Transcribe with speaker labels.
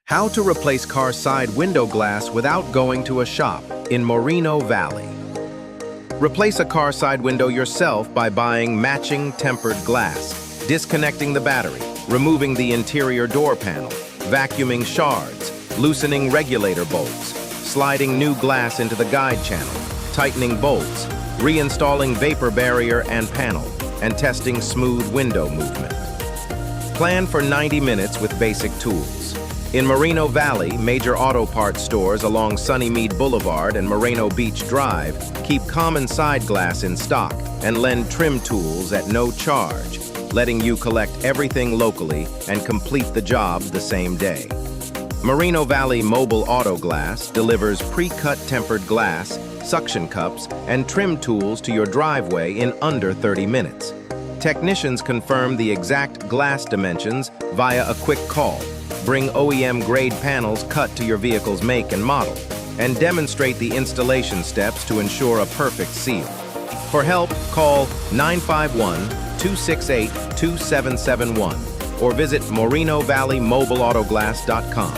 Speaker 1: How to replace car side window glass without going to a shop in Moreno Valley. Replace a car side window yourself by buying matching tempered glass, disconnecting the battery, removing the interior door panel, vacuuming shards, loosening regulator bolts, sliding new glass into the guide channel, tightening bolts, reinstalling vapor barrier and panel, and testing smooth window movement. Plan for 90 minutes with basic tools. In Moreno Valley, major auto parts stores along Sunnymead Boulevard and Moreno Beach Drive keep common side glass in stock and lend trim tools at no charge, letting you collect everything locally and complete the job the same day. Moreno Valley Mobile Auto Glass delivers pre-cut tempered glass, suction cups, and trim tools to your driveway in under 30 minutes. Technicians confirm the exact glass dimensions via a quick call, bring OEM-grade panels cut to your vehicle's make and model, and demonstrate the installation steps to ensure a perfect seal. For help, call 951-268-2771 or visit MorenoValleyMobileAutoglass.com.